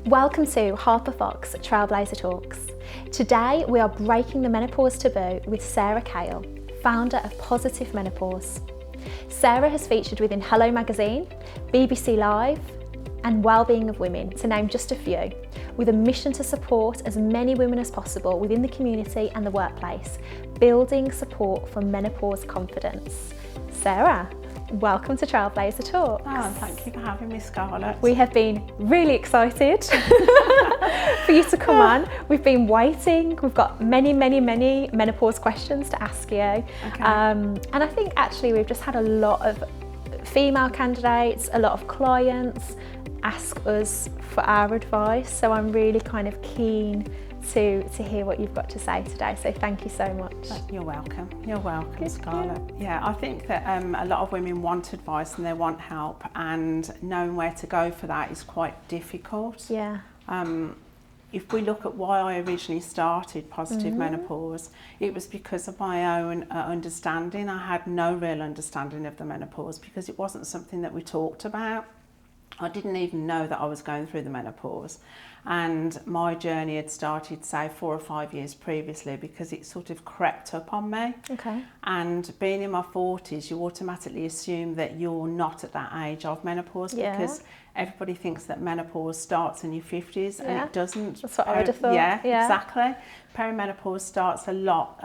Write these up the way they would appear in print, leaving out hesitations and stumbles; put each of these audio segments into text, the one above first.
Welcome to Harper Fox Trailblazer Talks. Today we are breaking the menopause taboo with Sarah Cale, founder of Positive Menopause. Sarah has featured within Hello Magazine, BBC Live and Wellbeing of Women, to name just a few, with a mission to support as many women as possible within the community and the workplace, building support for menopause confidence. Sarah, welcome to Trailblazer Talks. Oh, thank you for having me, Scarlett. We have been really excited for you to come on. We've been waiting. We've got many menopause questions to ask you. Okay. And I think actually we've just had a lot of female candidates, a lot of clients ask us for our advice. So I'm really kind of keen to hear what you've got to say today. So thank you so much. You're welcome. You're welcome, Good, Scarlett. Yeah, I think that a lot of women want advice and they want help, and knowing where to go for that is quite difficult. Yeah. If we look at why I originally started Positive Menopause, it was because of my own understanding. I had no real understanding of the menopause because it wasn't something that we talked about. I didn't even know that I was going through the menopause, and my journey had started, say, 4 or 5 years previously, because it sort of crept up on me. Okay. And being in my 40s, you automatically assume that you're not at that age of menopause, because everybody thinks that menopause starts in your 50s, and it doesn't. That's what I would have thought. Yeah, exactly. Perimenopause starts a lot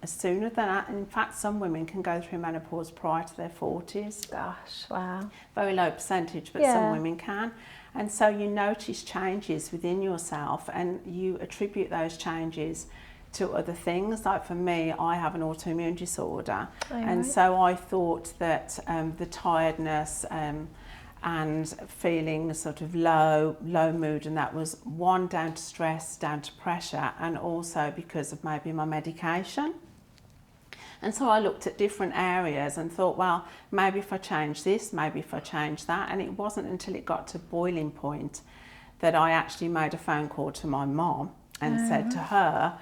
sooner than that. In fact, some women can go through menopause prior to their 40s. Gosh, wow. Very low percentage, but some women can. And so you notice changes within yourself, and you attribute those changes to other things. Like for me, I have an autoimmune disorder, and so I thought that the tiredness and feeling sort of low mood, and that was one, down to stress, down to pressure, and also because of maybe my medication. And so I looked at different areas and thought, well, maybe if I change this, maybe if I change that. And it wasn't until it got to boiling point that I actually made a phone call to my mom and said to her,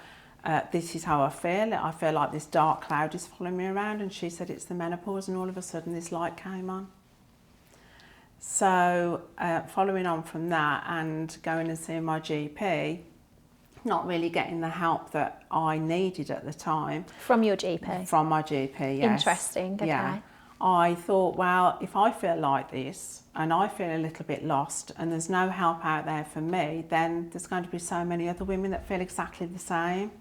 this is how I feel. I feel like this dark cloud is following me around. And she said, it's the menopause. And all of a sudden this light came on. So following on from that and going and seeing my GP, not really getting the help that I needed at the time. From your GP? From my GP, yes. Interesting, okay. Yeah. I thought, well, if I feel like this and I feel a little bit lost and there's no help out there for me, then there's going to be so many other women that feel exactly the same.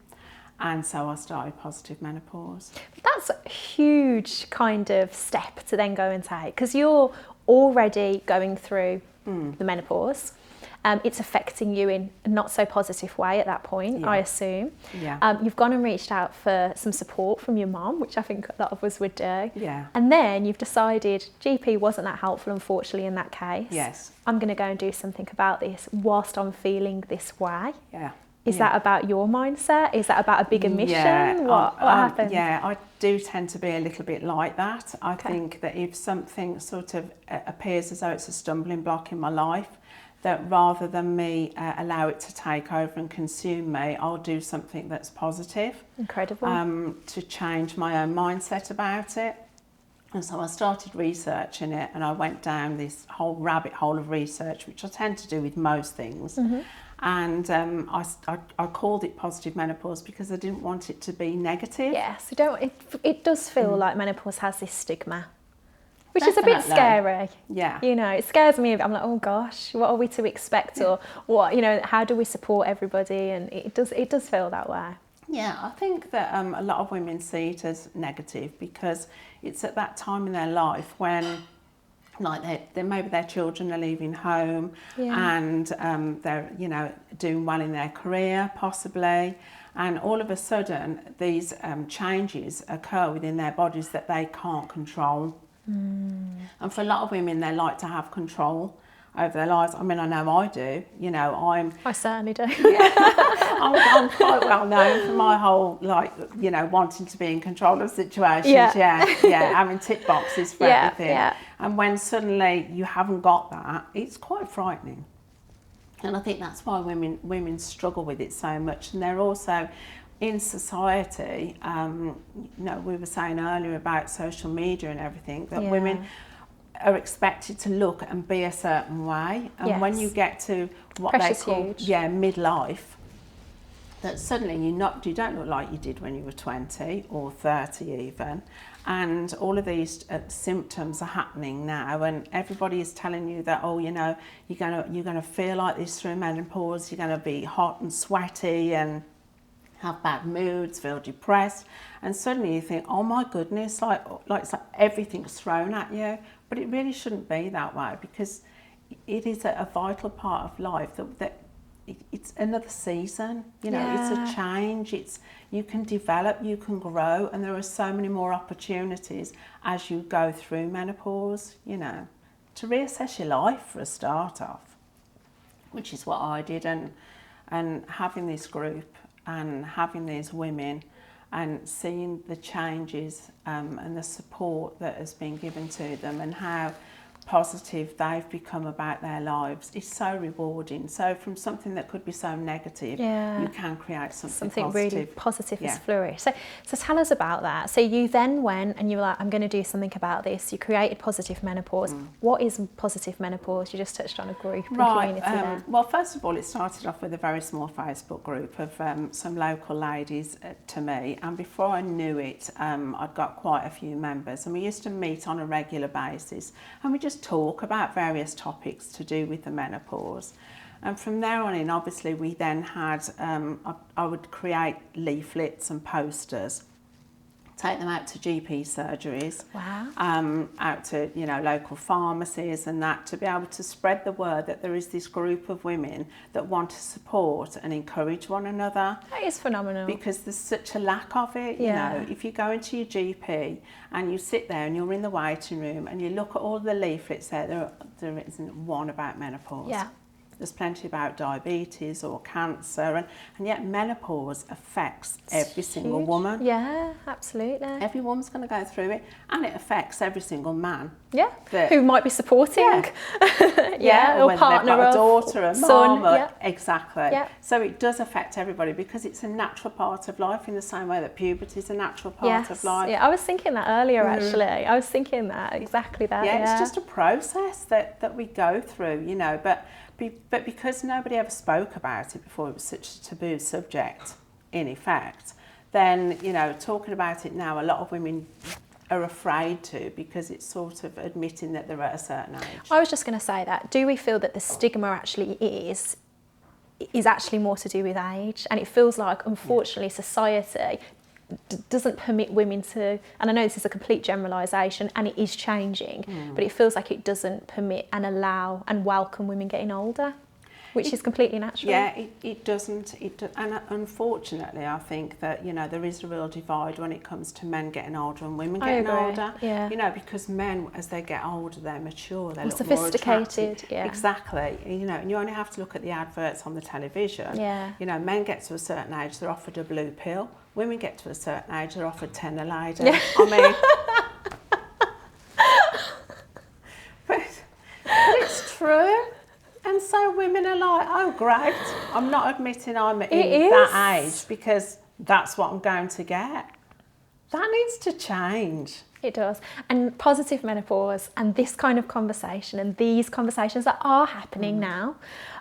And so I started Positive Menopause. That's a huge kind of step to then go and take, because you're already going through the menopause. It's affecting you in a not so positive way at that point, I assume. Yeah. You've gone and reached out for some support from your mum, which I think a lot of us would do. Yeah. And then you've decided GP wasn't that helpful, unfortunately, in that case. Yes. I'm going to go and do something about this whilst I'm feeling this way. Yeah. Is that about your mindset? Is that about a bigger mission? Yeah. What happened? Yeah, I do tend to be a little bit like that. I think that if something sort of appears as though it's a stumbling block in my life, that rather than me allow it to take over and consume me, I'll do something that's positive. Incredible. To change my own mindset about it. And so I started researching it, and I went down this whole rabbit hole of research, which I tend to do with most things. And I called it Positive Menopause because I didn't want it to be negative. Yes, it does feel like menopause has this stigma, which is a bit scary. Yeah. You know, it scares me. I'm like, oh gosh, what are we to expect? Or what, you know, how do we support everybody? And it does feel that way. Yeah, I think that a lot of women see it as negative because it's at that time in their life when, like, maybe their children are leaving home and they're, you know, doing well in their career, possibly. And all of a sudden, these changes occur within their bodies that they can't control. And for a lot of women, they like to have control over their lives. I mean, I know I do. You know, I certainly do. I'm quite well known for my whole, like, you know, wanting to be in control of situations. Yeah, having tick boxes for everything. Yeah. And when suddenly you haven't got that, it's quite frightening. And I think that's why women struggle with it so much. And they're also in society, you know, we were saying earlier about social media and everything, that women are expected to look and be a certain way, and when you get to what Pressure's they call huge. midlife, that suddenly you don't look like you did when you were 20 or 30 even, and all of these symptoms are happening now, and everybody is telling you that, oh, you know, you're gonna feel like this through menopause, you're gonna be hot and sweaty and have bad moods, feel depressed, and suddenly you think, oh my goodness, like it's like everything's thrown at you. But it really shouldn't be that way, because it is a vital part of life that it's another season, you know, it's a change, you can develop, you can grow, and there are so many more opportunities as you go through menopause, you know, to reassess your life for a start off, which is what I did, and having this group and having these women and seeing the changes and the support that has been given to them and how positive they've become about their lives is so rewarding. So from something that could be so negative, you can create something positive. Really positive has flourished. So tell us about that. So you then went and you were like, I'm going to do something about this. You created Positive Menopause. What is Positive Menopause? You just touched on a group and community there. Well, first of all, it started off with a very small Facebook group of some local ladies to me, and before I knew it, I'd got quite a few members, and we used to meet on a regular basis, and we just talk about various topics to do with the menopause. And from there on in, obviously, we then had, I would create leaflets and posters, take them out to GP surgeries, out to, you know, local pharmacies and that, to be able to spread the word that there is this group of women that want to support and encourage one another. That is phenomenal. Because there's such a lack of it, you know. If you go into your GP and you sit there and you're in the waiting room and you look at all the leaflets there isn't one about menopause. Yeah. There's plenty about diabetes or cancer, and yet menopause affects every single woman. Yeah, absolutely. Every woman's going to go through it, and it affects every single man. Yeah, who might be supporting. Or whether partner, they've got a daughter, a son, mum, exactly. Yeah. So it does affect everybody, because it's a natural part of life, in the same way that puberty is a natural part of life. Yeah, I was thinking that earlier actually. I was thinking that, exactly that. Yeah, it's just a process that we go through, you know, but because nobody ever spoke about it before, it was such a taboo subject, in effect, then, you know, talking about it now, a lot of women are afraid to, because it's sort of admitting that they're at a certain age. I was just going to say that. Do we feel that the stigma actually is actually more to do with age? And it feels like, unfortunately, society doesn't permit women to, and I know this is a complete generalisation and it is changing, but it feels like it doesn't permit and allow and welcome women getting older, which is completely natural. Yeah, it doesn't. And unfortunately, I think that, you know, there is a real divide when it comes to men getting older and women getting older. Yeah. You know, because men, as they get older, they're mature, they look sophisticated. More attractive. Yeah. Exactly. You know, and you only have to look at the adverts on the television. Yeah. You know, men get to a certain age, they're offered a blue pill. Women get to a certain age, they're offered 10 a lady. Yeah. I mean, but it's true. And so women are like, oh, great, I'm not admitting I'm in that age, because that's what I'm going to get. That needs to change. It does. And positive menopause and this kind of conversation and these conversations that are happening now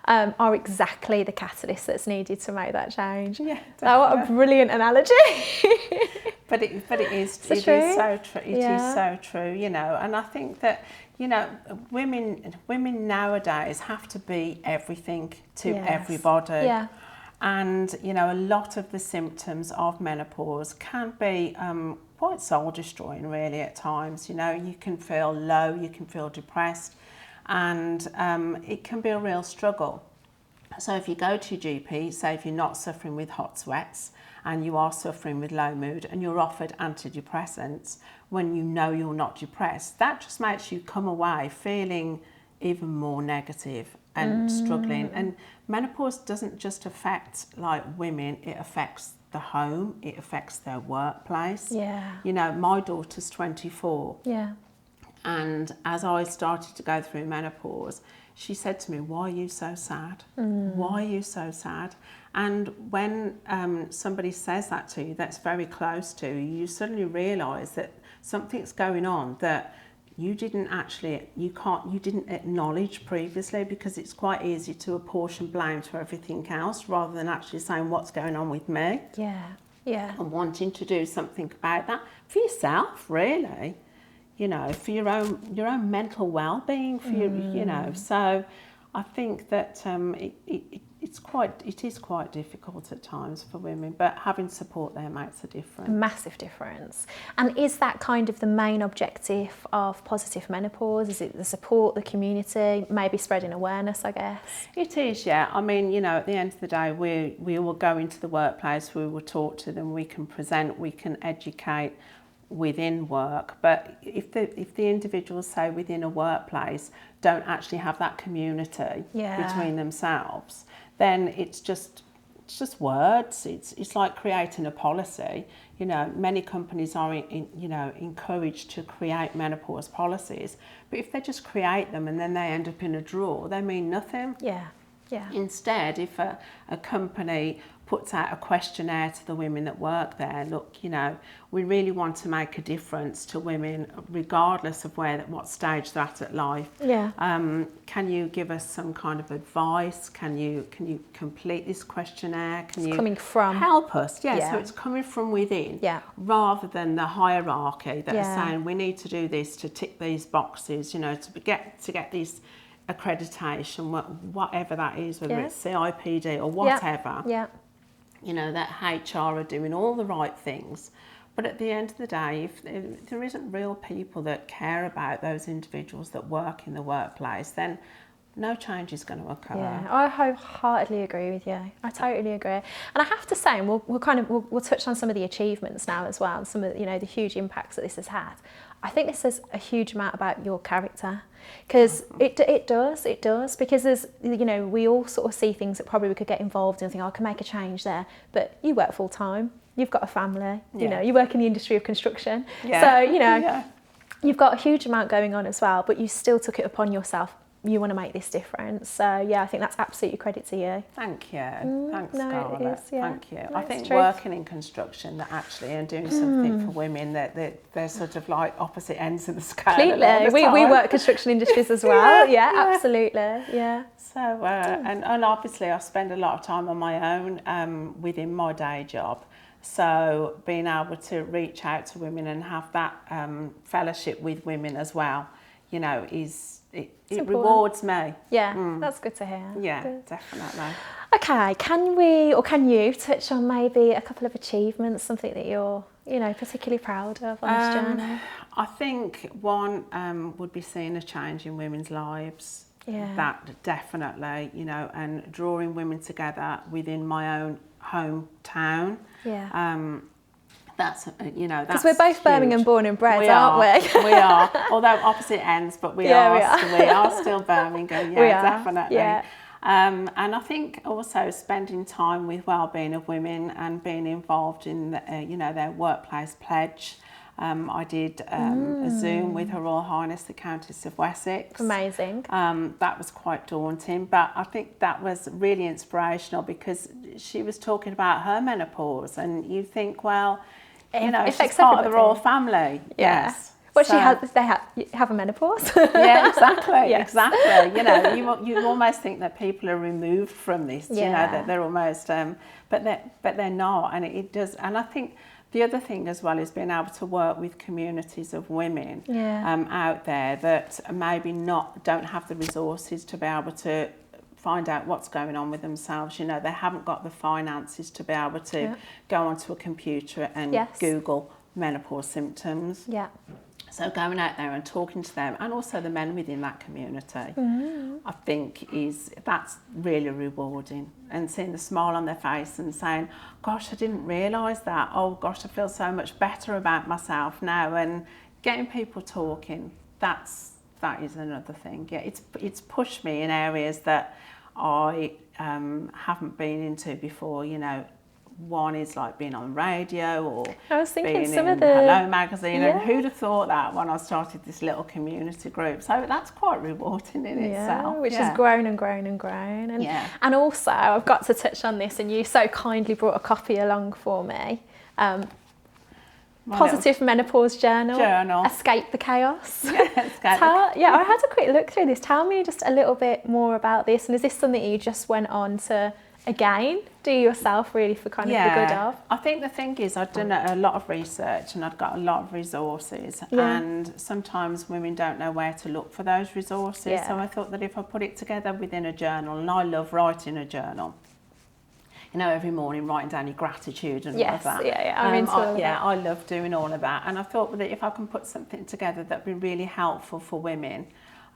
are exactly the catalyst that's needed to make that change. Yeah, what a brilliant analogy. But it is so true. It is so true, you know. And I think that, you know, women nowadays have to be everything to everybody. Yeah. And, you know, a lot of the symptoms of menopause can be quite soul-destroying, really, at times. You know, you can feel low, you can feel depressed, and it can be a real struggle. So if you go to your GP, say if you're not suffering with hot sweats and you are suffering with low mood and you're offered antidepressants when you know you're not depressed, that just makes you come away feeling even more negative and struggling. And menopause doesn't just affect, like, women, it affects the home, it affects their workplace. Yeah. You know, my daughter's 24. Yeah. And as I started to go through menopause, she said to me, why are you so sad? Why are you so sad? And when somebody says that to you, that's very close to you, you suddenly realise that something's going on that you didn't acknowledge previously, because it's quite easy to apportion blame to everything else rather than actually saying what's going on with me. Yeah. And wanting to do something about that for yourself, really, for your own mental well-being, for your, so I think that it is quite difficult at times for women, but having support there makes a difference. A massive difference. And is that kind of the main objective of Positive Menopause? Is it the support, the community, maybe spreading awareness, I guess? It is, yeah. I mean, at the end of the day, we will go into the workplace, we will talk to them, we can present, we can educate within work, but if the individuals, say within a workplace, don't actually have that community between themselves, then it's just words. It's like creating a policy. Many companies are encouraged to create menopause policies, but if they just create them and then they end up in a drawer, they mean nothing. Yeah. Instead, if a company puts out a questionnaire to the women that work there, look, we really want to make a difference to women regardless of what stage they're at life. Can you give us some kind of advice? Can you complete this questionnaire? Coming from help us? So it's coming from within, rather than the hierarchy that is saying we need to do this to tick these boxes, to get these accreditation, whatever that is, whether it's CIPD or whatever. That HR are doing all the right things, but at the end of the day, if there isn't real people that care about those individuals that work in the workplace, then no change is going to occur. I wholeheartedly agree with you. I totally agree. And I have to say, and we'll touch on some of the achievements now as well, and some of the huge impacts that this has had. I think this says a huge amount about your character, because it does, because there's, we all sort of see things that probably we could get involved in and think, I can make a change there, but you work full time, you've got a family, you work in the industry of construction, so you've got a huge amount going on as well, but you still took it upon yourself. You want to make this difference. So I think that's absolutely credit to you. Thank you. Thanks, Scarlett. It is, Thank you. No, I think working in construction and doing something for women, that they're sort of like opposite ends of the scale. Completely. We work construction industries as well. Absolutely. So and obviously I spend a lot of time on my own within my day job. So being able to reach out to women and have that fellowship with women as well, it rewards me. That's good to hear. Good. Definitely. Okay, can you touch on maybe a couple of achievements, something that you're particularly proud of on this journey? I think one would be seeing a change in women's lives. That definitely, and drawing women together within my own hometown. That's because we're both huge. Birmingham born and bred, aren't we? We are, although opposite ends, but we are still Birmingham. Definitely. And I think also spending time with wellbeing of women and being involved in their workplace pledge. I did a Zoom with Her Royal Highness the Countess of Wessex. Amazing. That was quite daunting, but I think that was really inspirational, because she was talking about her menopause, and you think, well, she's part of the royal family. Yes. Well, they have a menopause. Exactly. Exactly. You almost think that people are removed from this. That they're almost, but they're not, and it does. And I think the other thing as well is being able to work with communities of women out there that maybe don't have the resources to be able to find out what's going on with themselves. They haven't got the finances to be able to go onto a computer and Google menopause symptoms. So going out there and talking to them, and also the men within that community, I think that's really rewarding. And seeing the smile on their face and saying, gosh, I didn't realise that. Oh gosh, I feel so much better about myself now. And getting people talking, that is another thing. It's pushed me in areas that I haven't been into before. One is like being on radio, or I was thinking being some in of the Hello magazine, and who'd have thought that when I started this little community group. So that's quite rewarding in itself. Which has grown and grown and grown. And also, I've got to touch on this, and you so kindly brought a copy along for me. Positive Menopause Journal. Escape the chaos. Yeah, I had a quick look through this. Tell me just a little bit more about this. And is this something you just went on to, again, do yourself really for kind of the good of? I think the thing is I've done a lot of research and I've got a lot of resources, and sometimes women don't know where to look for those resources. So I thought that if I put it together within a journal, and I love writing a journal, you know, every morning writing down your gratitude and all of that. I'm into all of that. I love doing all of that. And I thought that if I can put something together that'd be really helpful for women,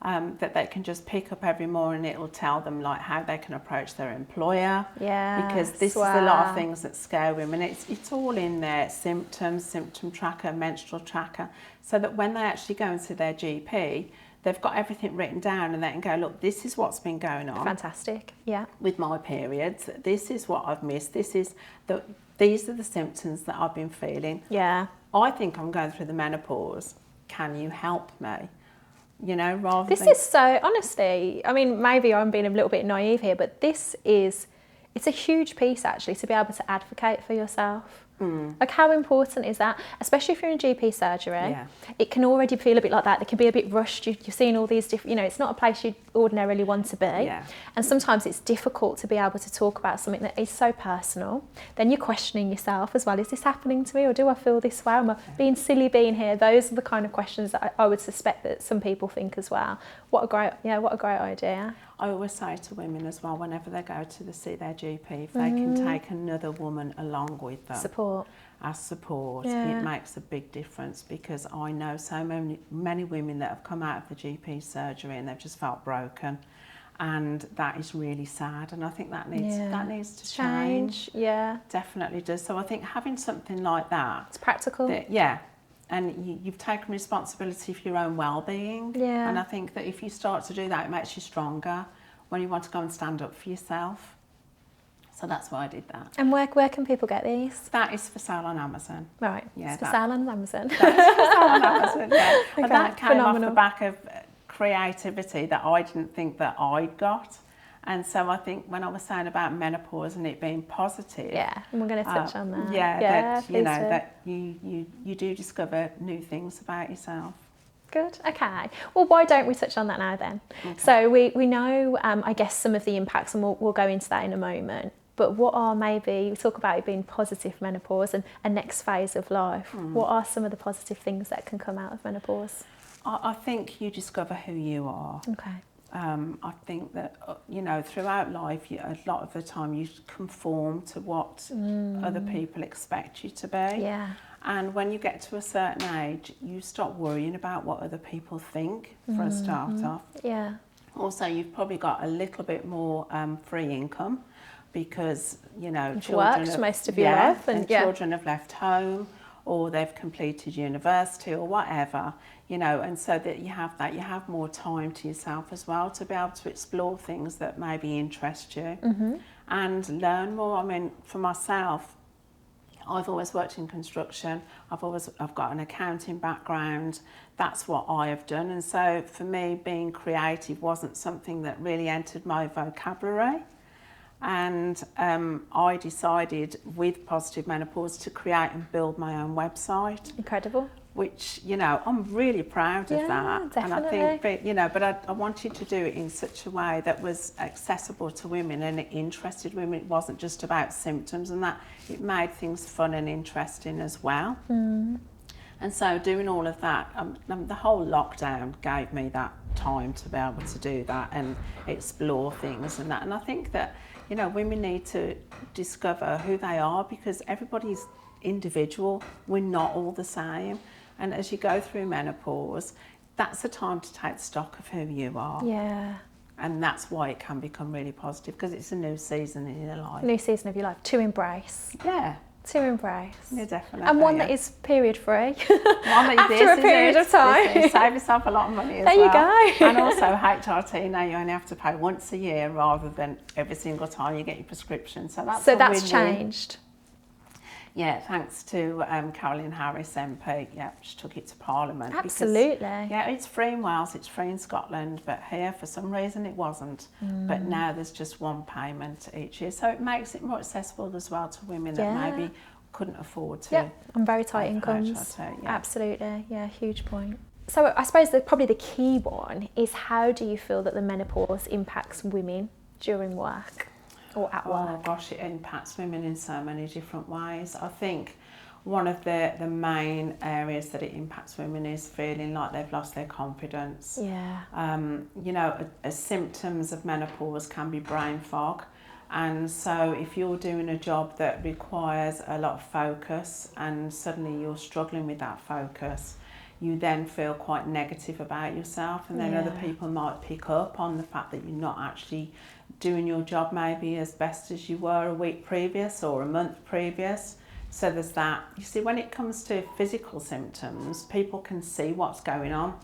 that they can just pick up every morning, it'll tell them like how they can approach their employer. Because this is a lot of things that scare women. It's all in there: symptoms, symptom tracker, menstrual tracker, so that when they actually go into their GP, they've got everything written down and they can go, look, this is what's been going on. Fantastic. With my periods, this is what I've missed. These are the symptoms that I've been feeling. I think I'm going through the menopause. Can you help me? You know, rather this is so, honestly, I mean, maybe I'm being a little bit naive here, but it's a huge piece actually to be able to advocate for yourself. Like, how important is that? Especially if you're in GP surgery, it can already feel a bit like that. It can be a bit rushed. You're seeing all these different, you know, it's not a place you'd ordinarily want to be. And sometimes it's difficult to be able to talk about something that is so personal. Then you're questioning yourself as well. Is this happening to me, or do I feel this way? Am I being silly being here? Those are the kind of questions that I would suspect that some people think as well. What a great idea. I always say to women as well, whenever they go to see their GP, if they can take another woman along with them. Support. As support, it makes a big difference, because I know so many women that have come out of the GP surgery and they've just felt broken. And that is really sad, and I think that needs to change. Definitely does. So I think having something like that, it's practical. And you've taken responsibility for your own well-being. And I think that if you start to do that, it makes you stronger when you want to go and stand up for yourself. So that's why I did that. And where can people get these? That is for sale on Amazon. Right. It's for sale on Amazon. That is for sale on Amazon, Okay. And that came off the back of creativity that I didn't think that I'd got. And so I think when I was saying about menopause and it being positive, and we're going to touch on that. That you know that you do discover new things about yourself. Good. Okay. Well, why don't we touch on that now then? So we know, I guess, some of the impacts, and we'll go into that in a moment. But what are, maybe we talk about it being positive menopause and a next phase of life. What are some of the positive things that can come out of menopause? I think you discover who you are. I think that, you know, throughout life, a lot of the time you conform to what other people expect you to be. And when you get to a certain age, you stop worrying about what other people think, for a start off. Also, you've probably got a little bit more free income, because, you know, you've worked most of your life, and children have left home, or they've completed university or whatever, you know, and so that you have more time to yourself as well, to be able to explore things that maybe interest you and learn more. I mean, for myself, I've always worked in construction. I've got an accounting background. That's what I have done. And so for me, being creative wasn't something that really entered my vocabulary. And I decided with Positive Menopause to create and build my own website. Incredible. Which, you know, I'm really proud of that. Definitely. And I think, you know, but I wanted to do it in such a way that was accessible to women and it interested women. It wasn't just about symptoms and that. It made things fun and interesting as well. And so doing all of that, the whole lockdown gave me that time to be able to do that and explore things and that. And I think that, you know, women need to discover who they are, because everybody's individual. We're not all the same. And as you go through menopause, that's the time to take stock of who you are. And that's why it can become really positive, because it's a new season in your life. New season of your life to embrace. To embrace. Definitely. And one that is period free. After a period of time. Save yourself a lot of money as well. There you go. And also HRT, now you only have to pay once a year rather than every single time you get your prescription. So that's changed. Yeah, thanks to Caroline Harris MP. She took it to Parliament. Absolutely. Because, it's free in Wales, it's free in Scotland, but here for some reason it wasn't. But now there's just one payment each year. So it makes it more accessible as well to women that maybe couldn't afford to. Yeah, on very tight incomes. HRT, yeah. Absolutely, yeah, huge point. So I suppose that probably the key one is, how do you feel that the menopause impacts women during work or at work? Oh gosh, it impacts women in so many different ways. I think one of the main areas that it impacts women is feeling like they've lost their confidence. Yeah. You know, symptoms of menopause can be brain fog. And so if you're doing a job that requires a lot of focus and suddenly you're struggling with that focus, you then feel quite negative about yourself, and then other people might pick up on the fact that you're not actually doing your job maybe as best as you were a week previous or a month previous. So there's that. You see, when it comes to physical symptoms, people can see what's going on.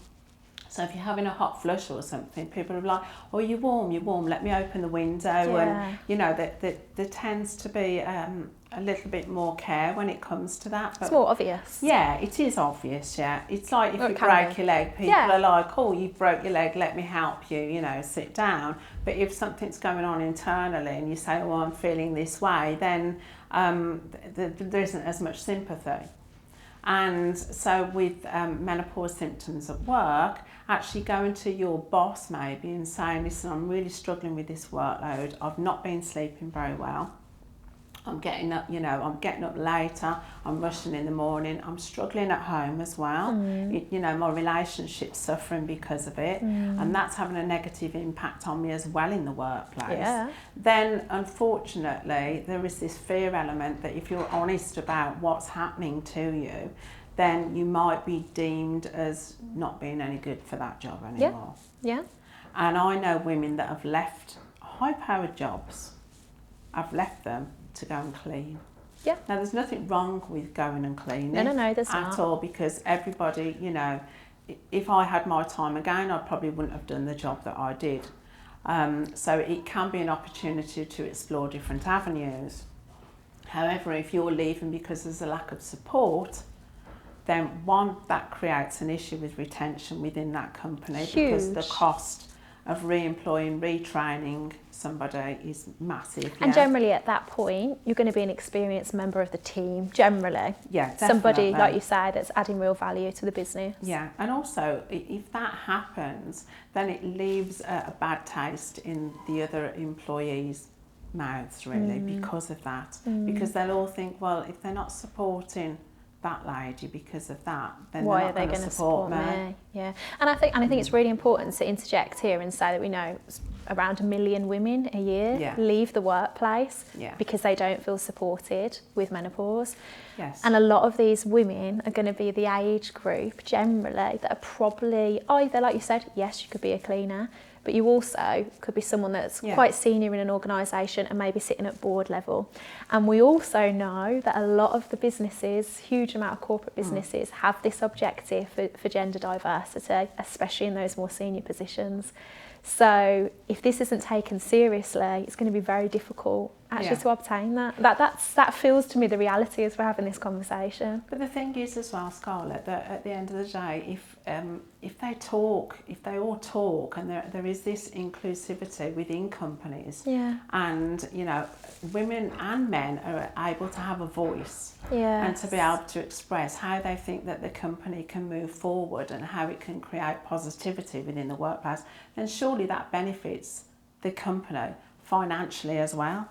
So if you're having a hot flush or something, people are like, oh, you're warm, let me open the window. And, you know, there tends to be a little bit more care when it comes to that. But it's more obvious. Yeah, it is obvious, yeah. It's like if you break your leg, people are like, oh, you broke your leg, let me help you, you know, sit down. But if something's going on internally and you say, oh, I'm feeling this way, then there isn't as much sympathy. And so with menopause symptoms at work, actually going to your boss maybe and saying, listen, I'm really struggling with this workload. I've not been sleeping very well. I'm getting up, you know, I'm getting up later. I'm rushing in the morning. I'm struggling at home as well. You know, my relationship's suffering because of it. And that's having a negative impact on me as well in the workplace. Then, unfortunately, there is this fear element that if you're honest about what's happening to you, then you might be deemed as not being any good for that job anymore. And I know women that have left high-powered jobs. I've left them to go and clean. Now, there's nothing wrong with going and cleaning. No, there's not. At all, because everybody, you know, if I had my time again, I probably wouldn't have done the job that I did. So it can be an opportunity to explore different avenues. However, if you're leaving because there's a lack of support, then one, that creates an issue with retention within that company. Because the cost of re-employing, retraining somebody is massive. And generally at that point, you're going to be an experienced member of the team, generally. Definitely. Somebody, like you say, that's adding real value to the business. And also, if that happens, then it leaves a bad taste in the other employees' mouths, really, because of that. Because they'll all think, well, if they're not supporting that lady because of that, then why they're are not they going to support me? And I think it's really important to interject here and say that we know around 1 million women a year leave the workplace because they don't feel supported with menopause. And a lot of these women are going to be the age group generally that are probably either, like you said, yes, you could be a cleaner, but you also could be someone that's quite senior in an organisation and maybe sitting at board level. And we also know that a lot of the businesses, huge amount of corporate businesses, have this objective for gender diversity, especially in those more senior positions. So if this isn't taken seriously, it's going to be very difficult actually to obtain that. That feels to me the reality as we're having this conversation. But the thing is as well, Scarlett, that at the end of the day, if they all talk, and there is this inclusivity within companies, and you know, women and men are able to have a voice and to be able to express how they think that the company can move forward and how it can create positivity within the workplace, then surely that benefits the company financially as well.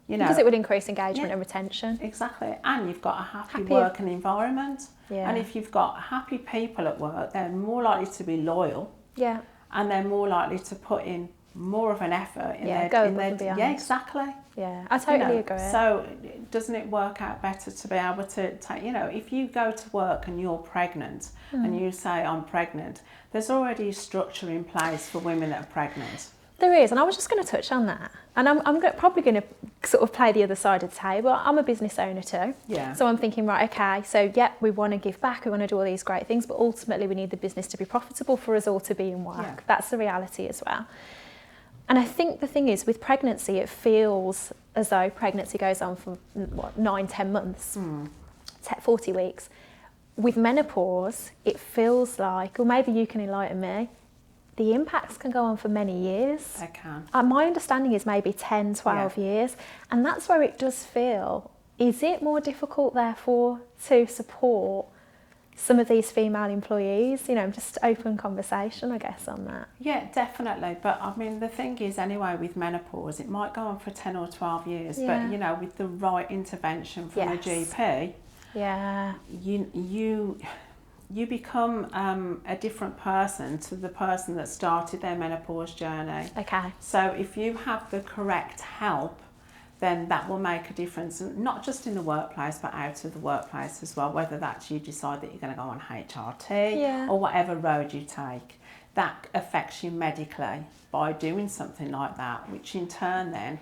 You know, because it would increase engagement and retention. Exactly. And you've got a happy working environment. Yeah. And if you've got happy people at work, they're more likely to be loyal. Yeah. And they're more likely to put in more of an effort in their go above and beyond. Yeah, exactly. Yeah, I totally agree. So doesn't it work out better to be able to take, you know, if you go to work and you're pregnant and you say I'm pregnant, there's already a structure in place for women that are pregnant. There is, and I was just going to touch on that. And I'm probably going to sort of play the other side of the table. I'm a business owner too. So I'm thinking, right, okay, so we want to give back, we want to do all these great things, but ultimately we need the business to be profitable for us all to be in work. That's the reality as well. And I think the thing is, with pregnancy, it feels as though pregnancy goes on for 9-10 months, 40 weeks. With menopause, it feels like, or maybe you can enlighten me, the impacts can go on for many years. They can. My understanding is maybe 10, 12 years. And that's where it does feel, Is it more difficult, therefore, to support some of these female employees? You know, just open conversation, I guess, on that. Yeah, definitely. But I mean, the thing is, anyway, with menopause, it might go on for 10 or 12 years, but, you know, with the right intervention from a GP, you become a different person to the person that started their menopause journey. Okay. So if you have the correct help, then that will make a difference, and not just in the workplace, but out of the workplace as well, whether that's you decide that you're going to go on HRT or whatever road you take. That affects you medically by doing something like that, which in turn then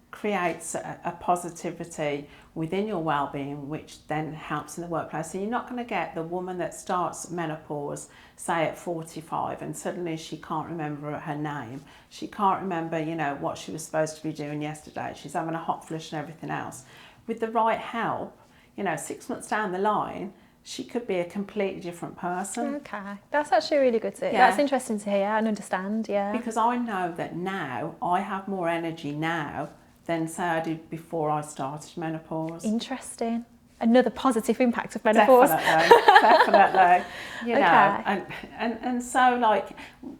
creates a positivity within your well-being, which then helps in the workplace. So you're not going to get the woman that starts menopause, say at 45, and suddenly she can't remember her name. She can't remember, you know, what she was supposed to be doing yesterday. She's having a hot flush and everything else. With the right help, you know, 6 months down the line, she could be a completely different person. Okay, that's actually really good to hear. That's interesting to hear and understand, Because I know that now I have more energy now than, say, I did before I started menopause. Interesting. Another positive impact of menopause. Definitely. You know, and so, like,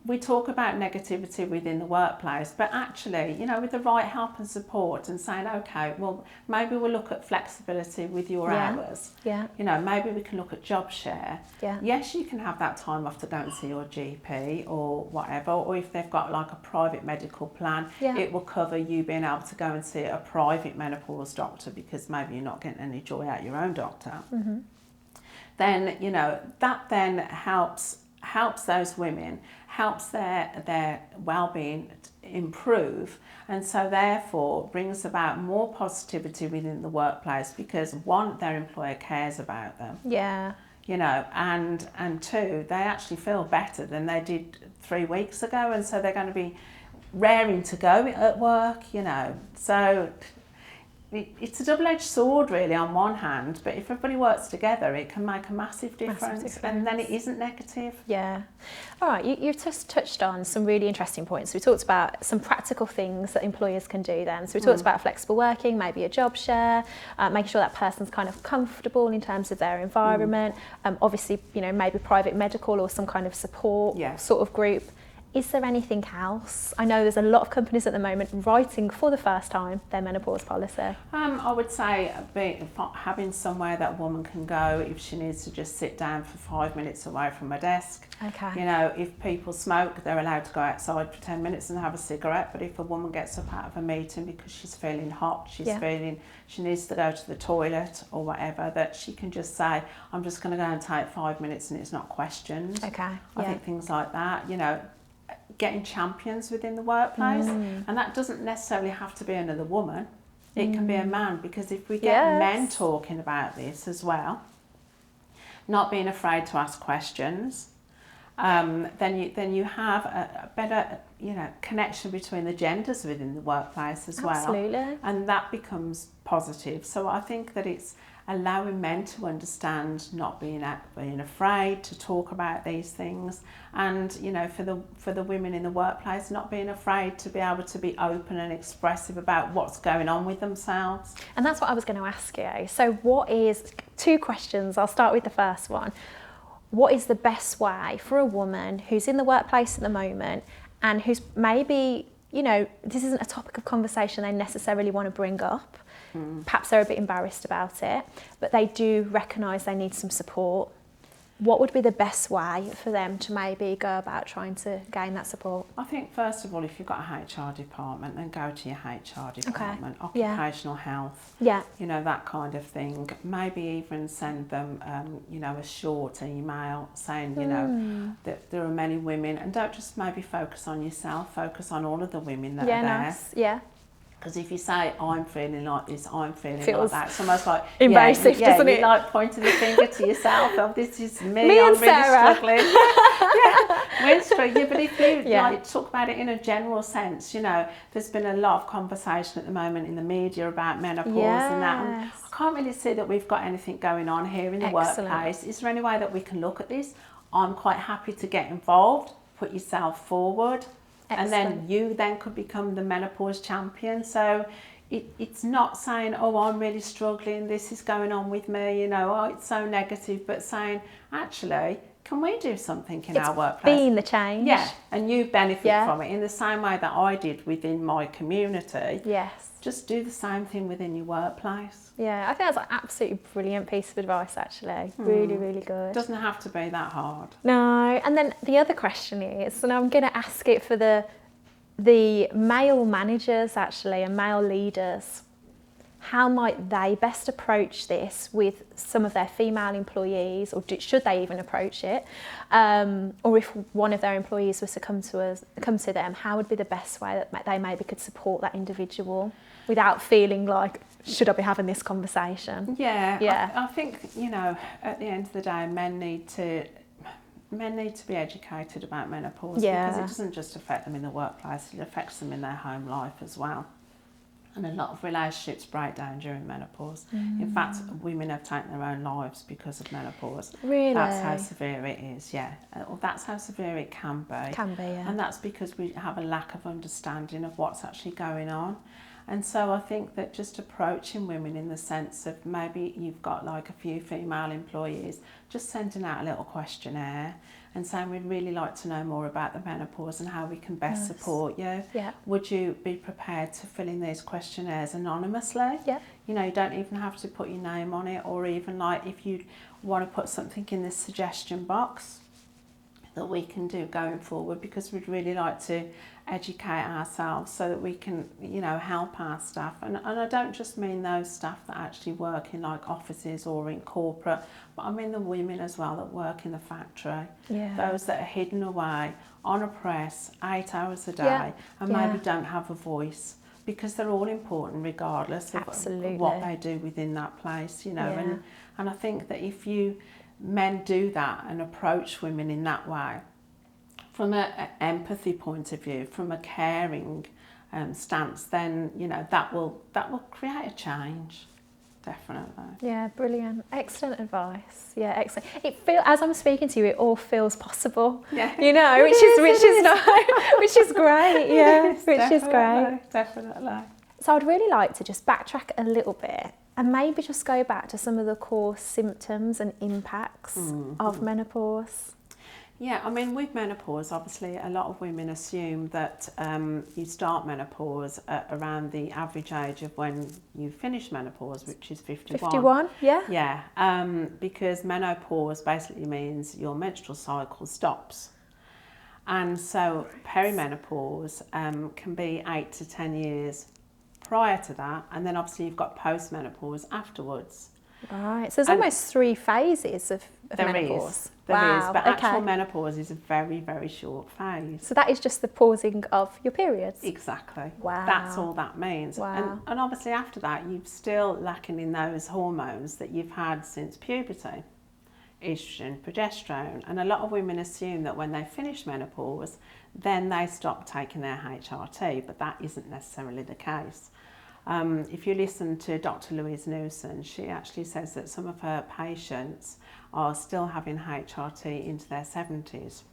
we talk about negativity within the workplace, but actually, you know, with the right help and support and saying, okay, well, maybe we'll look at flexibility with your hours. You know, maybe we can look at job share. Yes, you can have that time off to go and see your GP or whatever, or if they've got like a private medical plan, it will cover you being able to go and see a private menopause doctor because maybe you're not getting any joy out your own doctor. Then, you know, that then helps those women, helps their well-being improve, and so therefore brings about more positivity within the workplace because one, their employer cares about them, you know, and two, they actually feel better than they did 3 weeks ago, and so they're going to be raring to go at work, you know. So it's a double-edged sword really on one hand, but if everybody works together it can make a massive difference. And then it isn't negative. All right, you've just touched on some really interesting points. We talked about some practical things that employers can do then. So we talked about flexible working, maybe a job share, making sure that person's kind of comfortable in terms of their environment, obviously, you know, maybe private medical or some kind of support sort of group. Is there anything else? I know there's a lot of companies at the moment writing for the first time their menopause policy. I would say having somewhere that a woman can go if she needs to just sit down for 5 minutes away from her desk. You know, if people smoke, they're allowed to go outside for 10 minutes and have a cigarette, but if a woman gets up out of a meeting because she's feeling hot, she's feeling she needs to go to the toilet or whatever, that she can just say, I'm just going to go and take 5 minutes, and it's not questioned. I think things like that, you know, getting champions within the workplace, and that doesn't necessarily have to be another woman. It can be a man, because if we get men talking about this as well, not being afraid to ask questions, then you have a better, you know, connection between the genders within the workplace as well. And that becomes positive. So I think that it's allowing men to understand, not being afraid to talk about these things, and, you know, for the women in the workplace, not being afraid to be able to be open and expressive about what's going on with themselves. And that's what I was going to ask you. So what is, 2 questions, I'll start with the first one. What is the best way for a woman who's in the workplace at the moment and who's maybe, you know, this isn't a topic of conversation they necessarily want to bring up, perhaps they're a bit embarrassed about it, but they do recognise they need some support. What would be the best way for them to maybe go about trying to gain that support? I think, first of all, if you've got a HR department, then go to your HR department, occupational health, you know, that kind of thing. Maybe even send them, you know, a short email saying, you know, that there are many women, and don't just maybe focus on yourself, focus on all of the women that are there. Because if you say, I'm feeling like this, I'm feeling like that, it's almost like invasive, doesn't it? You're like pointing the finger to yourself. Oh, this is me I'm really struggling. We're struggling. But if you like talk about it in a general sense, you know, there's been a lot of conversation at the moment in the media about menopause and that. And I can't really see that we've got anything going on here in the workplace. Is there any way that we can look at this? I'm quite happy to get involved, put yourself forward. And then you then could become the menopause champion. So, it's not saying, oh, I'm really struggling, this is going on with me, you know, oh, it's so negative, but saying, actually, can we do something in our workplace? Being the change. Yeah, and you benefit from it in the same way that I did within my community. Yes. Just do the same thing within your workplace. Yeah, I think that's an absolutely brilliant piece of advice, actually. Really, really good. Doesn't have to be that hard. No, and then the other question is, and I'm going to ask it for the male managers, actually, and male leaders, how might they best approach this with some of their female employees, or should they even approach it? Or if one of their employees was to come to them, how would be the best way that they maybe could support that individual without feeling like, should I be having this conversation? Yeah. I think, you know, at the end of the day, men need to be educated about menopause, because it doesn't just affect them in the workplace, it affects them in their home life as well. And a lot of relationships break down during menopause. In fact, women have taken their own lives because of menopause. Really? That's how severe it is, yeah. That's how severe it can be. Can be, yeah. And that's because we have a lack of understanding of what's actually going on. And so I think that just approaching women in the sense of, maybe you've got like a few female employees, just sending out a little questionnaire and saying, we'd really like to know more about the menopause and how we can best support you. Yeah. Would you be prepared to fill in these questionnaires anonymously? Yeah. You know, you don't even have to put your name on it, or even like if you want to put something in this suggestion box that we can do going forward, because we'd really like to educate ourselves so that we can, you know, help our staff. And I don't just mean those staff that actually work in like offices or in corporate, but I mean the women as well that work in the factory. Yeah. Those that are hidden away on a press 8 hours a day and maybe don't have a voice, because they're all important regardless of what they do within that place, you know. And I think that if men do that and approach women in that way, from an empathy point of view, from a caring stance, then, you know, that will create a change, definitely. Yeah, brilliant, excellent advice. Yeah, excellent. As I'm speaking to you, it all feels possible. Yeah, you know, which is great. Yeah, which is great. Definitely. So I'd really like to just backtrack a little bit and maybe just go back to some of the core symptoms and impacts of menopause. Yeah, I mean, with menopause, obviously, a lot of women assume that you start menopause at around the average age of when you finish menopause, which is 51. 51, yeah? Yeah, because menopause basically means your menstrual cycle stops. And so perimenopause can be 8 to 10 years prior to that, and then obviously you've got postmenopause afterwards. Right, so there's almost 3 phases of menopause. There is, but actual menopause is a very, very short phase. So that is just the pausing of your periods? Exactly. Wow. That's all that means. Wow. And obviously after that, you're still lacking in those hormones that you've had since puberty. Estrogen, progesterone. And a lot of women assume that when they finish menopause, then they stop taking their HRT, but that isn't necessarily the case. If you listen to Dr. Louise Newson, she actually says that some of her patients are still having HRT into their 70s.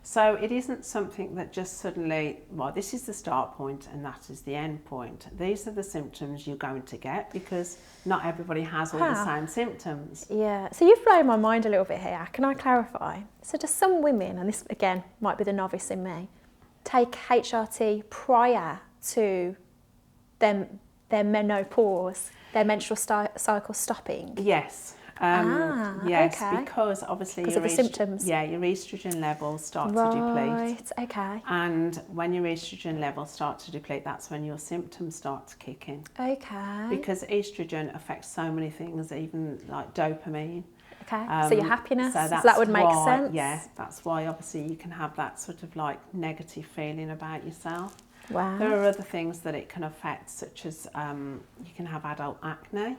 So it isn't something that just suddenly, well, this is the start point and that is the end point. These are the symptoms you're going to get, because not everybody has all the same symptoms. Yeah, so you've blown my mind a little bit here. Can I clarify? So do some women, and this again might be the novice in me, take HRT prior to their menopause, their menstrual cycle stopping? Yes. Yes, okay. because obviously because of the symptoms. Yeah, your estrogen levels start to deplete. Right, okay. And when your estrogen levels start to deplete, that's when your symptoms start to kick in. Okay. Because estrogen affects so many things, even like dopamine. Okay, so your happiness, so that would make sense? Yeah, that's why obviously you can have that sort of like negative feeling about yourself. Wow. There are other things that it can affect, such as you can have adult acne,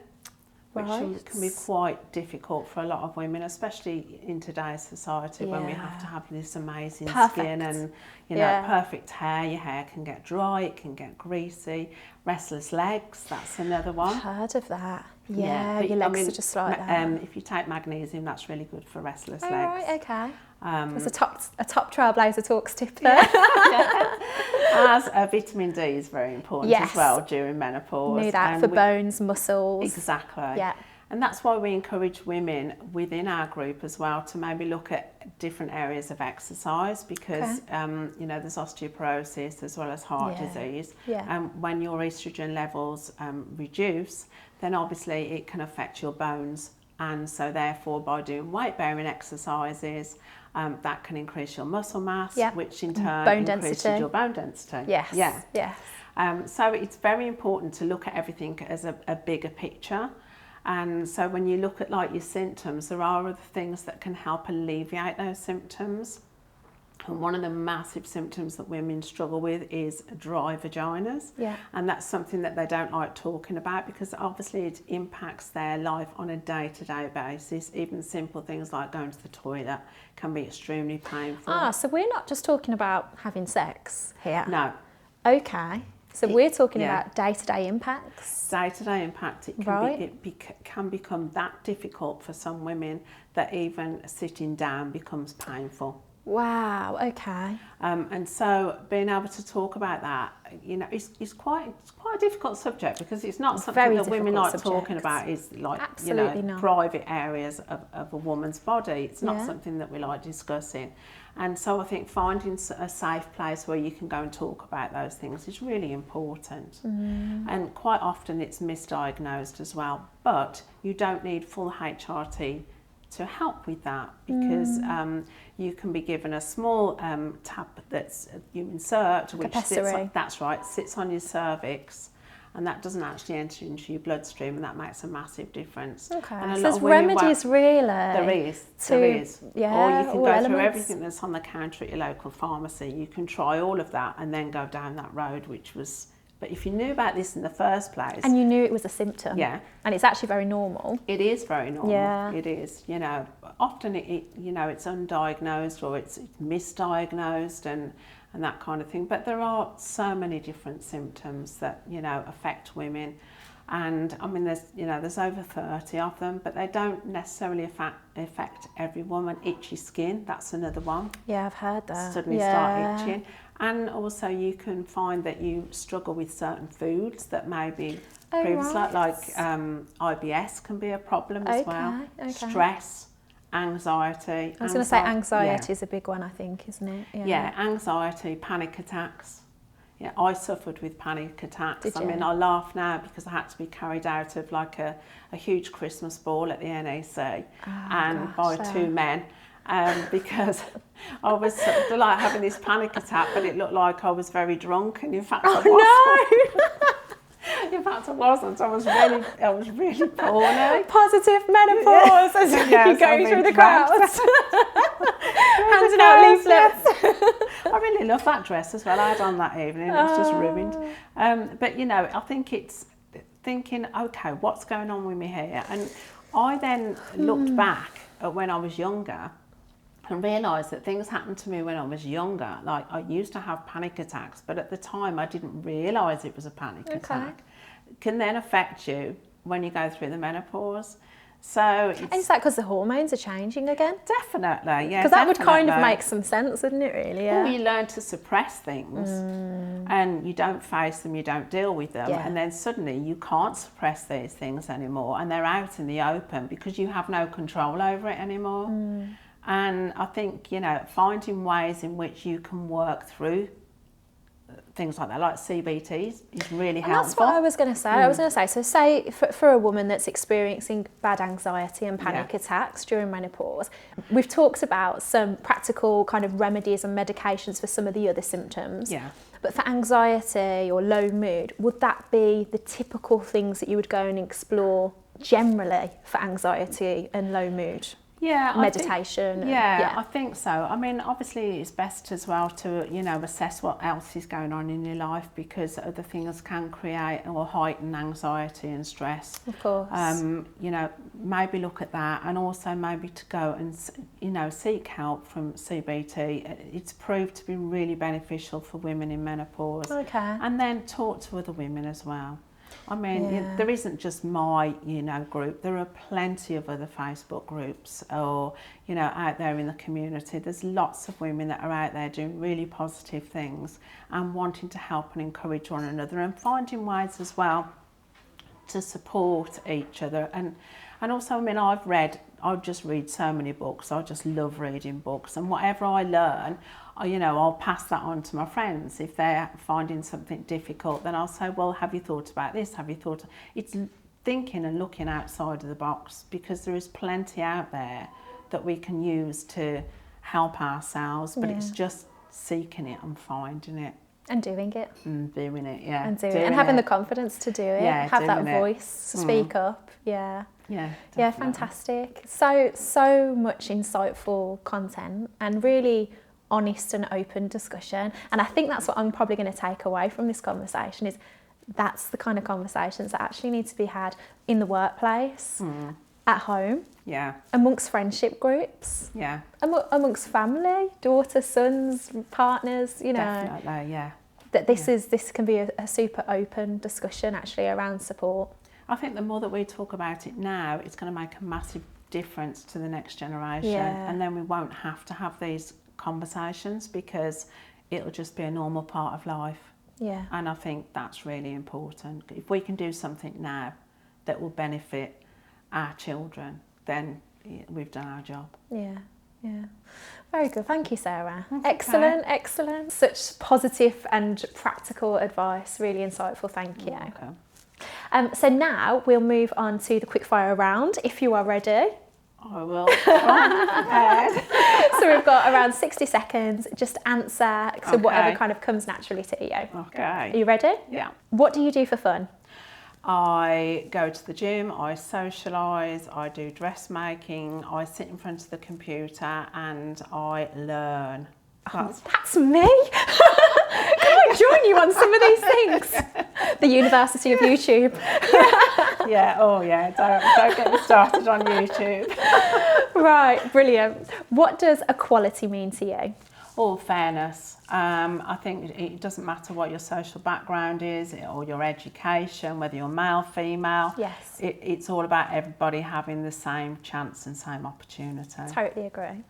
which can be quite difficult for a lot of women, especially in today's society when we have to have this amazing skin and, you know, perfect hair. Your hair can get dry, it can get greasy. Restless legs, that's another one. I've heard of that. Yeah, your legs are just like that. If you take magnesium, that's really good for restless legs. Right, okay. There's a top Trailblazer Talks tip there. As vitamin D is very important as well during menopause. Knew that, for bones, muscles. Exactly. Yeah. And that's why we encourage women within our group as well to maybe look at different areas of exercise, because you know, there's osteoporosis as well as heart disease. When your estrogen levels reduce, then obviously it can affect your bones, and so therefore by doing weight bearing exercises, that can increase your muscle mass, which in turn increases your bone density. So it's very important to look at everything as a bigger picture. And so when you look at like your symptoms, there are other things that can help alleviate those symptoms. And one of the massive symptoms that women struggle with is dry vaginas. And that's something that they don't like talking about, because obviously it impacts their life on a day-to-day basis. Even simple things like going to the toilet can be extremely painful. So we're not just talking about having sex here? No. Okay. So we're talking about day-to-day impacts? Day-to-day impact. It can become that difficult for some women that even sitting down becomes painful. Wow, okay. And so being able to talk about that, you know, it's quite a difficult subject, because it's not something that women like talking about. Is like, you know, private areas of a woman's body. It's not something that we like discussing. And so I think finding a safe place where you can go and talk about those things is really important. And quite often it's misdiagnosed as well, but you don't need full HRT to help with that, because you can be given a small tap that's you insert, which sits on your cervix, and that doesn't actually enter into your bloodstream, and that makes a massive difference. And so there's remedies really? There is. Yeah, or you can go through everything that's on the counter at your local pharmacy. You can try all of that and then go down that road, which was... But if you knew about this in the first place... And you knew it was a symptom. And it's actually very normal. It is very normal. It is, you know. Often, you know, it's undiagnosed or it's misdiagnosed and that kind of thing. But there are so many different symptoms that, you know, affect women. And, I mean, there's over 30 of them, but they don't necessarily affect every woman. Itchy skin, that's another one. Yeah, I've heard that. Suddenly start itching. And also you can find that you struggle with certain foods that maybe previously, like IBS can be a problem as well. Stress, anxiety. I was going to say anxiety is a big one, I think, isn't it? Yeah, anxiety, panic attacks. Yeah, I suffered with panic attacks. Did you? I mean, I laugh now because I had to be carried out of like a huge Christmas ball at the NEC by two men. Because I was sort of like having this panic attack, but it looked like I was very drunk, and in fact I wasn't. In fact I wasn't. I was really poorly. Positive menopause as you're going through the crowds. Handing out leaflets. I really love that dress as well. I had on that evening. It was just ruined. But you know, I think it's thinking, okay, what's going on with me here? And I then looked back at when I was younger and realised that things happened to me when I was younger. Like, I used to have panic attacks, but at the time I didn't realise it was a panic attack. It can then affect you when you go through the menopause. So is that because the hormones are changing again? Definitely, yeah. Because that would kind of make some sense, wouldn't it, really? Well, you learn to suppress things and you don't face them, you don't deal with them. And then suddenly you can't suppress these things anymore, and they're out in the open because you have no control over it anymore. And I think, you know, finding ways in which you can work through things like that, like CBTs, is really helpful. That's what I was going to say. I was going to say, so say for a woman that's experiencing bad anxiety and panic attacks during menopause, we've talked about some practical kind of remedies and medications for some of the other symptoms. But for anxiety or low mood, would that be the typical things that you would go and explore generally for anxiety and low mood? Meditation. I think so. I mean, obviously it's best as well to, you know, assess what else is going on in your life, because other things can create or heighten anxiety and stress. Of course. You know, maybe look at that, and also maybe to go and, you know, seek help from CBT. It's proved to be really beneficial for women in menopause. And then talk to other women as well. I mean, there isn't just my, group. There are plenty of other Facebook groups or, out there in the community. There's lots of women that are out there doing really positive things and wanting to help and encourage one another and finding ways as well to support each other. And also, I mean, I just read so many books. I just love reading books, and whatever I learn, I'll pass that on to my friends. If they're finding something difficult, then I'll say, well, have you thought about this? Have you thought? It's thinking and looking outside of the box, because there is plenty out there that we can use to help ourselves, but it's just seeking it and finding it. And doing it. And doing it, yeah. And doing it. And having the confidence to do it. Yeah, have that voice, speak up. Yeah. Yeah, definitely. Yeah, fantastic. So much insightful content and really honest and open discussion. And I think that's what I'm probably going to take away from this conversation is that's the kind of conversations that actually need to be had in the workplace, at home, amongst friendship groups, amongst family, daughters, sons, partners, Definitely, yeah. That this can be a super open discussion actually around support. I think the more that we talk about it now, it's going to make a massive difference to the next generation, and then we won't have to have these conversations because it'll just be a normal part of life. Yeah. And I think that's really important. If we can do something now that will benefit our children, then we've done our job. Yeah. Yeah. Very good. Thank you, Sarah. That's Excellent. Such positive and practical advice. Really insightful. Thank you. You're welcome. So now we'll move on to the quickfire round, if you are ready. I will. I'm prepared. So we've got around 60 seconds. Just answer to whatever kind of comes naturally to you. Okay. Are you ready? Yeah. What do you do for fun? I go to the gym, I socialise, I do dressmaking, I sit in front of the computer and I learn. That's me! Can I join you on some of these things? The University of YouTube. Don't get me started on YouTube. Right, brilliant. What does equality mean to you? Oh, fairness. I think it doesn't matter what your social background is or your education, whether you're male, female. Yes. It's all about everybody having the same chance and same opportunity. Totally agree.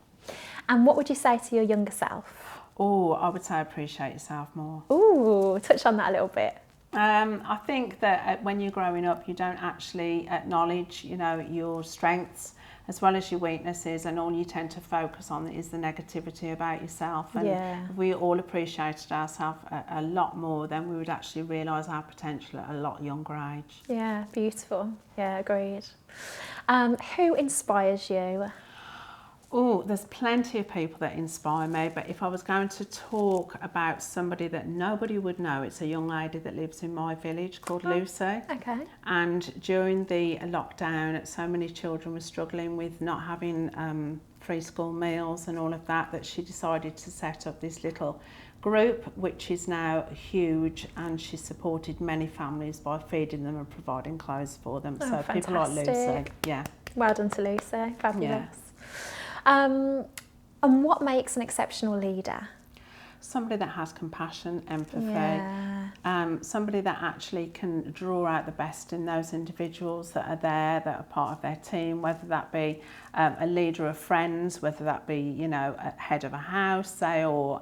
And what would you say to your younger self? Oh, I would say appreciate yourself more. Ooh, touch on that a little bit. I think that when you're growing up, you don't actually acknowledge, your strengths as well as your weaknesses, and all you tend to focus on is the negativity about yourself. And if we all appreciated ourselves a lot more, then we would actually realise our potential at a lot younger age. Yeah, beautiful. Yeah, agreed. Who inspires you? Oh, there's plenty of people that inspire me, but if I was going to talk about somebody that nobody would know, it's a young lady that lives in my village called Lucy. Okay. And during the lockdown, so many children were struggling with not having free school meals and all of that, that she decided to set up this little group, which is now huge, and she supported many families by feeding them and providing clothes for them. Oh, so fantastic. People like Lucy, yeah. Well done to Lucy, fabulous. Yeah. And what makes an exceptional leader? Somebody that has compassion, empathy, somebody that actually can draw out the best in those individuals that are there, that are part of their team, whether that be a leader of friends, whether that be, a head of a house, say, or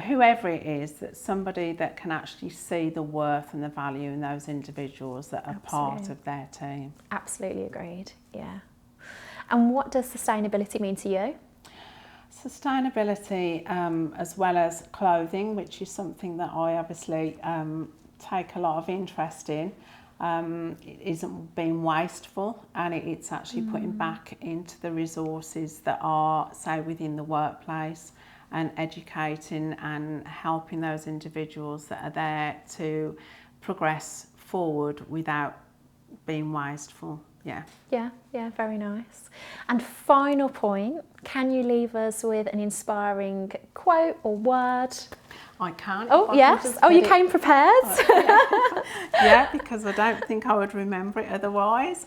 whoever it is, that somebody that can actually see the worth and the value in those individuals that are part of their team. Absolutely agreed, yeah. And what does sustainability mean to you? Sustainability, as well as clothing, which is something that I obviously take a lot of interest in, it isn't being wasteful, and it's actually putting back into the resources that are, say, within the workplace, and educating and helping those individuals that are there to progress forward without being wasteful. Yeah, very nice. And final point, can you leave us with an inspiring quote or word? I can. Oh, yes. Oh, you came prepared? Yeah, because I don't think I would remember it otherwise.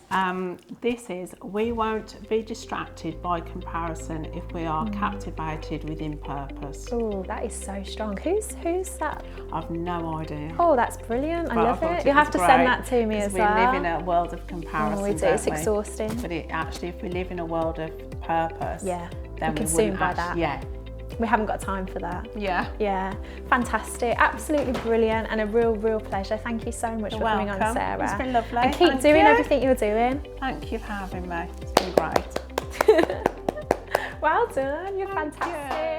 This is, we won't be distracted by comparison if we are captivated within purpose. Oh, that is so strong. Who's that? I've no idea. Oh, that's brilliant. I love it. You'll have to great, send that to me as well. We live in a world of comparison. Oh, we do. It's exhausting. But actually, if we live in a world of purpose, yeah, then we're consumed by that. Yeah. We haven't got time for that. Yeah. Yeah. Fantastic. Absolutely brilliant and a real pleasure. Thank you so much for coming on, Sarah. It's been lovely. And keep doing everything you're doing. Thank you for having me. It's been great. Well done. You're fantastic.